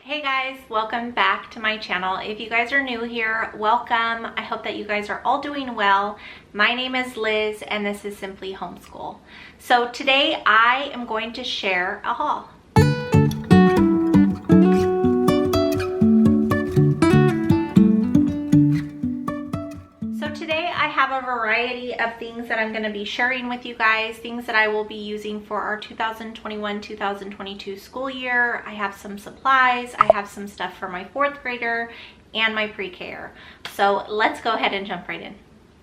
Hey guys, welcome back to my channel. If you guys are new here, welcome. I hope that you guys are all doing well. My name is Liz and this is Simply Homeschool. So today I am going to share a haul. Today I have a variety of things that I'm going to be sharing with you guys, things that I will be using for our 2021-2022 school year. I have some supplies, I have some stuff for my 4th grader and my pre-K. So let's go ahead and jump right in.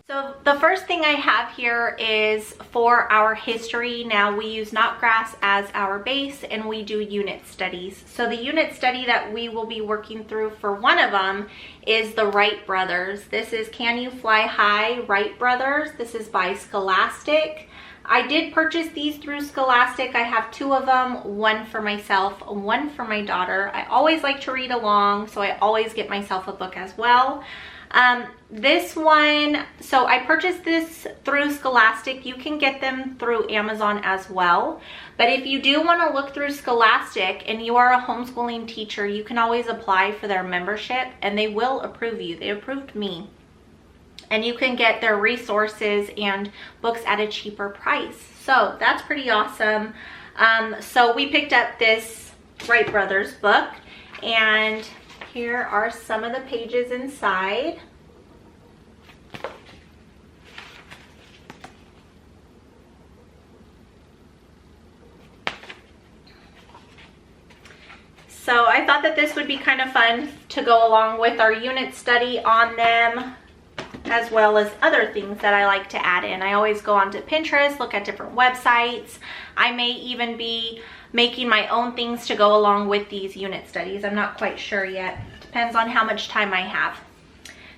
So the first thing I have here is for our history. Now we use Notgrass as our base and we do unit studies. So the unit study that we will be working through for one of them is the Wright Brothers. This is Can You Fly High, Wright Brothers. This is by Scholastic. I did purchase these through Scholastic. I have 2 of them, one for myself, one for my daughter. I always like to read along, so I always get myself a book as well. This one, so I purchased this through Scholastic. You can get them through Amazon as well. But if you do want to look through Scholastic and you are a homeschooling teacher, you can always apply for their membership and they will approve you. They approved me. And you can get their resources and books at a cheaper price. So that's pretty awesome. So we picked up this Wright Brothers book and here are some of the pages inside. So I thought that this would be kind of fun to go along with our unit study on them, as well as other things that I like to add in. I always go onto Pinterest, look at different websites. I may even be making my own things to go along with these unit studies. I'm not quite sure yet. Depends on how much time I have.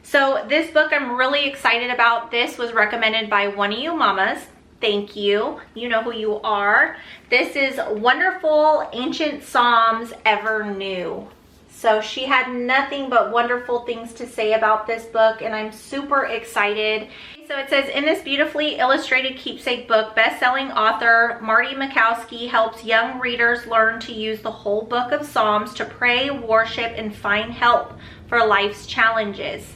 So this book I'm really excited about. This was recommended by one of you mamas. Thank you. You know who you are. This is Wonderful Ancient Psalms Ever New. So she had nothing but wonderful things to say about this book and I'm super excited. So it says, in this beautifully illustrated keepsake book, best-selling author Marty Makowski helps young readers learn to use the whole book of Psalms to pray, worship, and find help for life's challenges.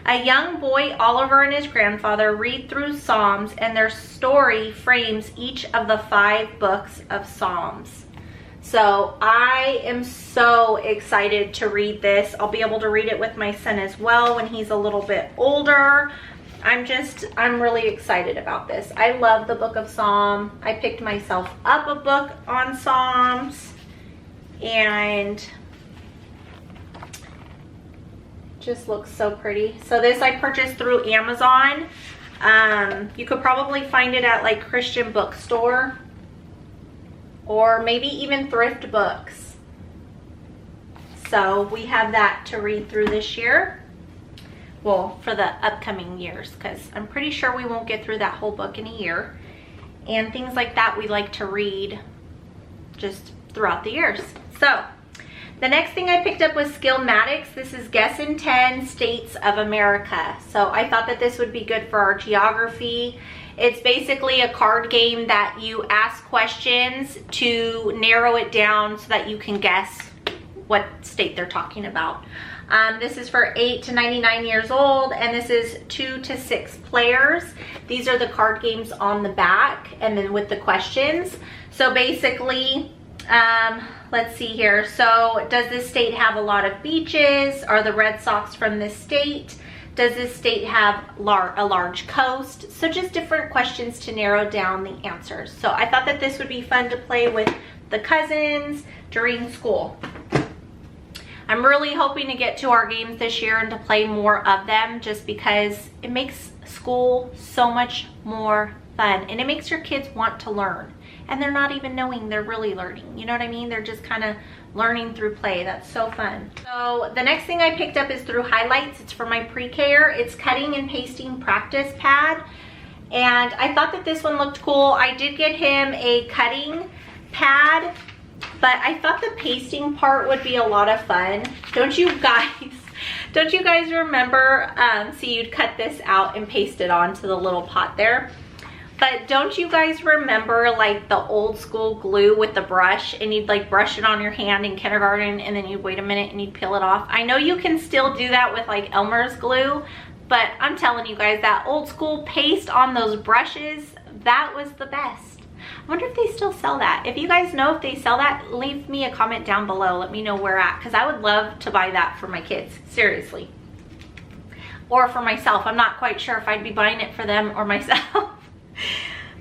A young boy, Oliver, and his grandfather read through Psalms and their story frames each of the 5 books of Psalms. So I am so excited to read this. I'll be able to read it with my son as well when he's a little bit older. I'm really excited about this. I love the book of Psalm. I picked myself up a book on Psalms and just looks so pretty. So this I purchased through Amazon. You could probably find it at like Christian bookstore or maybe even thrift books. So we have that to read through this year. Well, for the upcoming years, because I'm pretty sure we won't get through that whole book in a year. And things like that we like to read just throughout the years. So the next thing I picked up was Skillmatics. This is Guess in 10 States of America. So I thought that this would be good for our geography. It's basically a card game that you ask questions to narrow it down so that you can guess what state they're talking about. This is for 8 to 99 years old and this is 2 to 6 players. These are the card games on the back and then with the questions. So basically, let's see here. So does this state have a lot of beaches? Are the Red Sox from this state? Does this state have a large coast? So just different questions to narrow down the answers. So I thought that this would be fun to play with the cousins during school. I'm really hoping to get to our games this year and to play more of them just because it makes school so much more fun and it makes your kids want to learn and they're not even knowing they're really learning. You know what I mean? They're just kind of learning through play. That's so fun. So the next thing I picked up is through Highlights. It's for my pre-K. It's cutting and pasting practice pad. And I thought that this one looked cool. I did get him a cutting pad, but I thought the pasting part would be a lot of fun. Don't you guys remember? So you'd cut this out and paste it onto the little pot there. But don't you guys remember like the old school glue with the brush, and you'd like brush it on your hand in kindergarten and then you'd wait a minute and you'd peel it off? I know you can still do that with like Elmer's glue, but I'm telling you guys, that old school paste on those brushes, that was the best. I wonder if they still sell that. If you guys know if they sell that, leave me a comment down below. Let me know where at, because I would love to buy that for my kids, seriously. Or for myself. I'm not quite sure if I'd be buying it for them or myself.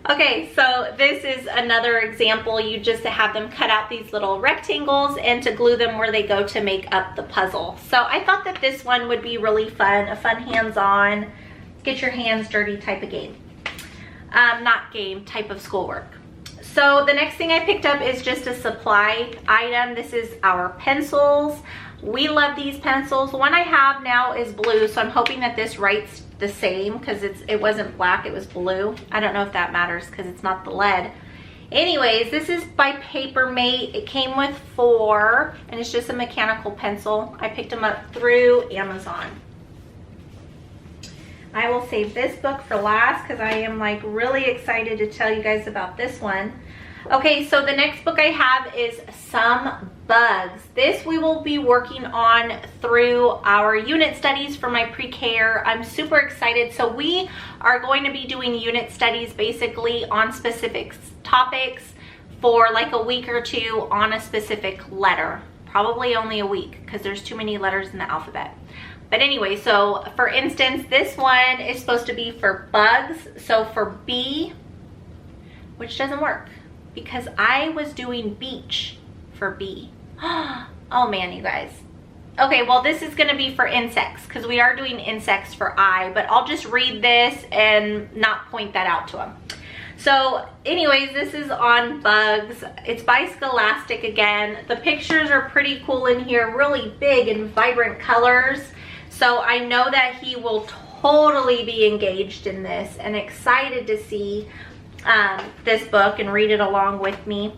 Okay, so this is another example. You just have them cut out these little rectangles and to glue them where they go to make up the puzzle. So I thought that this one would be really fun, a fun hands-on, get your hands dirty type of game. Not game, type of schoolwork. So the next thing I picked up is just a supply item. This is our pencils. We love these pencils. The one I have now is blue, so I'm hoping that this writes the same, because it wasn't black, it was blue. I don't know if that matters because it's not the lead. Anyways, this is by Papermate. It came with 4, and it's just a mechanical pencil. I picked them up through Amazon. I will save this book for last because I am like really excited to tell you guys about this one. Okay, so the next book I have is Some Bugs. This we will be working on through our unit studies for my pre-care. I'm super excited. So we are going to be doing unit studies basically on specific topics for like a week or 2 on a specific letter. Probably only a week because there's too many letters in the alphabet. But anyway, so for instance, this one is supposed to be for bugs. So for B, which doesn't work, because I was doing beach for B. Oh man, you guys. Okay, well this is gonna be for insects because we are doing insects for I, but I'll just read this and not point that out to them. So anyways, this is on bugs. It's by Scholastic again. The pictures are pretty cool in here, really big and vibrant colors. So I know that he will totally be engaged in this and excited to see this book and read it along with me.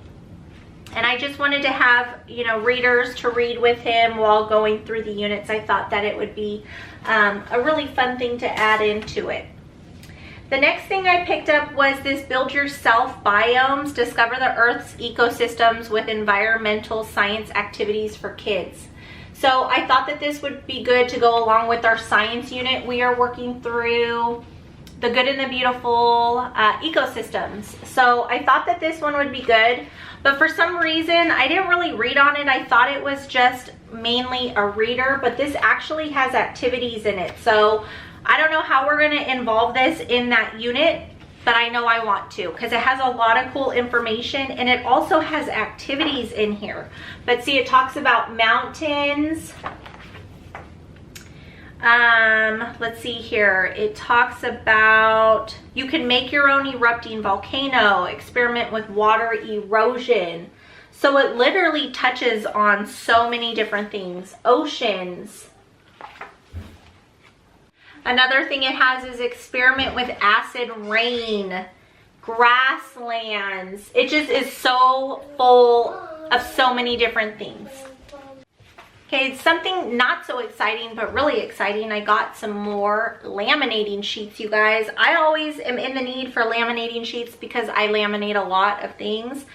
And I just wanted to have, you know, readers to read with him while going through the units. I thought that it would be a really fun thing to add into it. The next thing I picked up was this Build Yourself Biomes, Discover the Earth's Ecosystems with Environmental Science Activities for Kids. So I thought that this would be good to go along with our science unit. We are working through the good and the beautiful ecosystems. So I thought that this one would be good, but for some reason I didn't really read on it. I thought it was just mainly a reader, but this actually has activities in it. So I don't know how we're gonna involve this in that unit, but I know I want to because it has a lot of cool information and it also has activities in here. But see, it talks about mountains. Let's see here. It talks about you can make your own erupting volcano, experiment with water erosion. So it literally touches on so many different things. Oceans. Another thing it has is experiment with acid rain, grasslands. It just is so full of so many different things. Okay, something not so exciting, but really exciting. I got some more laminating sheets, you guys. I always am in the need for laminating sheets because I laminate a lot of things.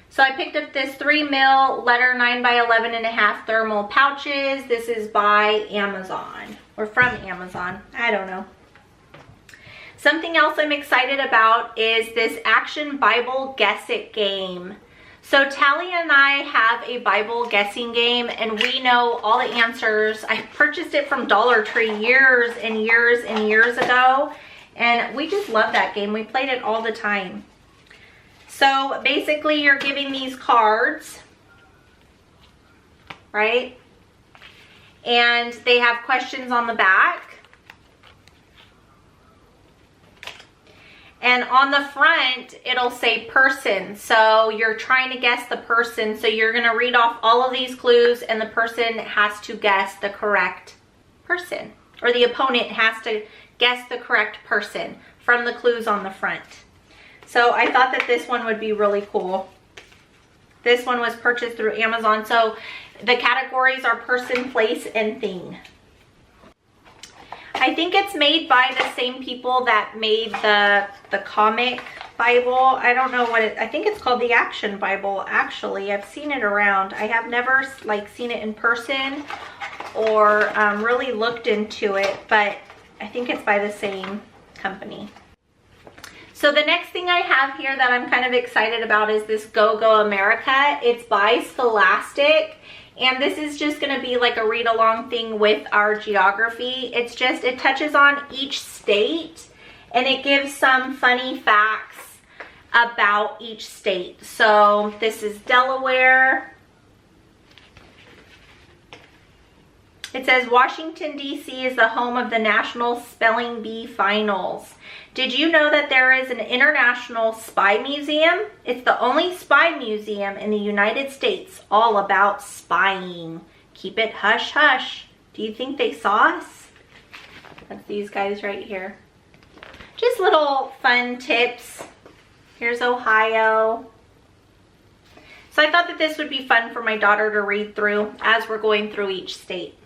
So I picked up this 3mm letter 9x11.5 thermal pouches. This is by Amazon, or from Amazon, I don't know. Something else I'm excited about is this Action Bible Guess It game. So Tally and I have a Bible guessing game and we know all the answers. I purchased it from Dollar Tree years and years and years ago, and we just love that game. We played it all the time. So basically you're giving these cards, right? And they have questions on the back. And on the front, it'll say person. So you're trying to guess the person. So you're gonna read off all of these clues and the person has to guess the correct person. Or the opponent has to guess the correct person from the clues on the front. So I thought that this one would be really cool. This one was purchased through Amazon. So the categories are person, place, and thing. I think it's made by the same people that made the comic Bible. I don't know what I think it's called the Action Bible, actually. I've seen it around. I have never like seen it in person or really looked into it, but I think it's by the same company. So the next thing I have here that I'm kind of excited about is this Go Go America. It's by Scholastic. And this is just going to be like a read along thing with our geography. It's just, it touches on each state and it gives some funny facts about each state. So this is Delaware. It says Washington, D.C. is the home of the National Spelling Bee Finals. Did you know that there is an international spy museum? It's the only spy museum in the United States all about spying. Keep it hush hush. Do you think they saw us? That's these guys right here. Just little fun tips. Here's Ohio. So I thought that this would be fun for my daughter to read through as we're going through each state.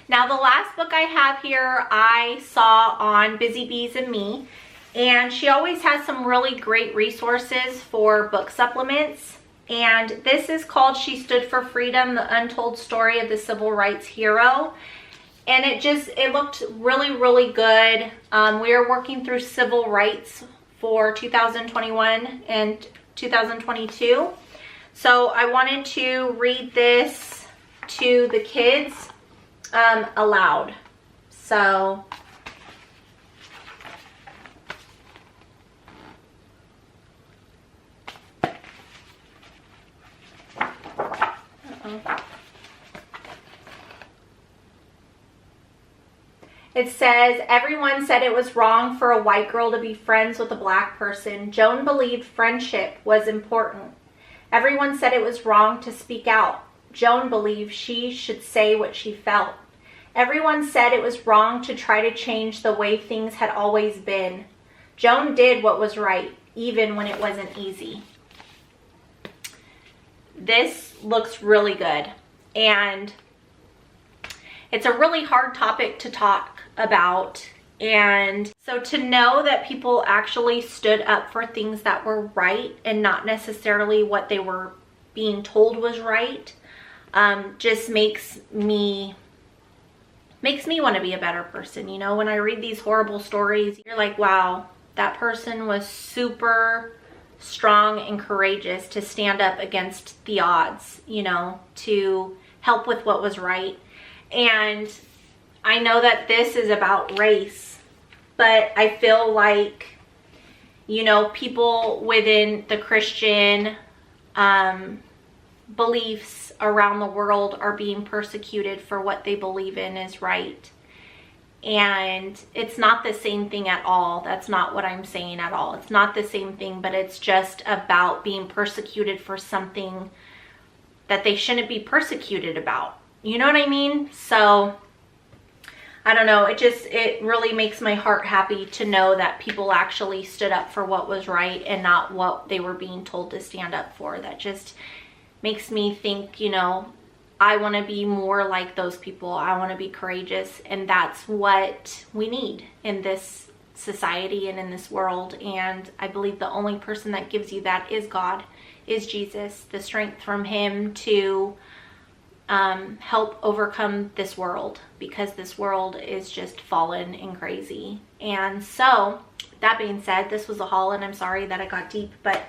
Now the last book I have here I saw on Busy Bees and Me, and she always has some really great resources for book supplements, and this is called She Stood for Freedom, the Untold Story of the Civil Rights Hero. And it looked really good. We are working through civil rights for 2021 and 2022, so I wanted to read this to the kids aloud. So it says, everyone said it was wrong for a white girl to be friends with a black person. Joan believed friendship was important. Everyone said it was wrong to speak out. Joan believed she should say what she felt. Everyone said it was wrong to try to change the way things had always been. Joan did what was right, even when it wasn't easy. This looks really good, and it's a really hard topic to talk about. And so to know that people actually stood up for things that were right and not necessarily what they were being told was right, just makes me want to be a better person. You know, when I read these horrible stories, you're like, wow, that person was super strong and courageous to stand up against the odds, you know, to help with what was right. And I know that this is about race, but I feel like, you know, people within the Christian beliefs around the world are being persecuted for what they believe in is right. And it's not the same thing at all. That's not what I'm saying at all. It's not the same thing, but it's just about being persecuted for something that they shouldn't be persecuted about. You know what I mean? So I don't know. It really makes my heart happy to know that people actually stood up for what was right and not what they were being told to stand up for. That just makes me think, you know, I want to be more like those people. I want to be courageous, and that's what we need in this society and in this world. And I believe the only person that gives you that is God, is Jesus, the strength from him to help overcome this world, because this world is just fallen and crazy. And so that being said, this was a haul, and I'm sorry that I got deep, but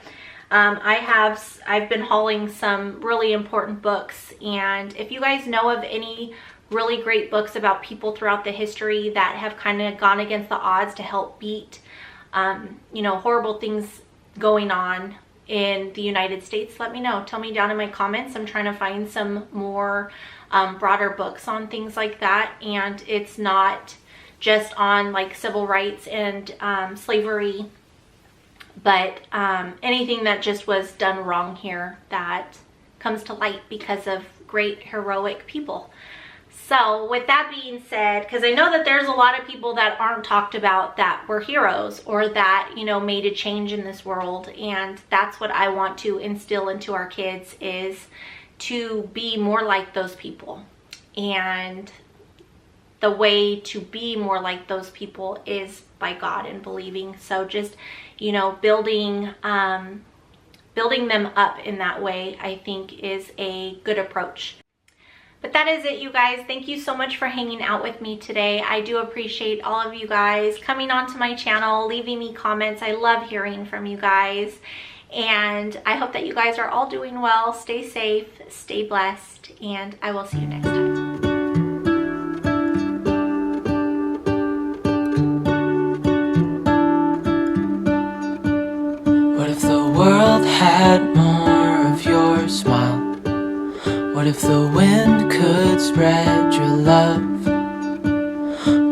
I've been hauling some really important books. And if you guys know of any really great books about people throughout the history that have kind of gone against the odds to help beat you know, horrible things going on in the United States, let me know. Tell me down in my comments. I'm trying to find some more broader books on things like that, and it's not just on like civil rights and slavery, but anything that just was done wrong here that comes to light because of great heroic people. So with that being said, because I know that there's a lot of people that aren't talked about that were heroes or that, you know, made a change in this world, and that's what I want to instill into our kids, is to be more like those people. And the way to be more like those people is by God and believing. So just, you know, building them up in that way, I think is a good approach. But that is it, you guys. Thank you so much for hanging out with me today. I do appreciate all of you guys coming onto my channel, leaving me comments. I love hearing from you guys. And I hope that you guys are all doing well. Stay safe, stay blessed, and I will see you next time. What if the world had more of your smile? What if the wind could spread your love?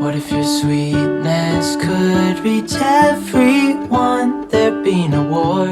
What if your sweetness could reach everyone? There'd be no war.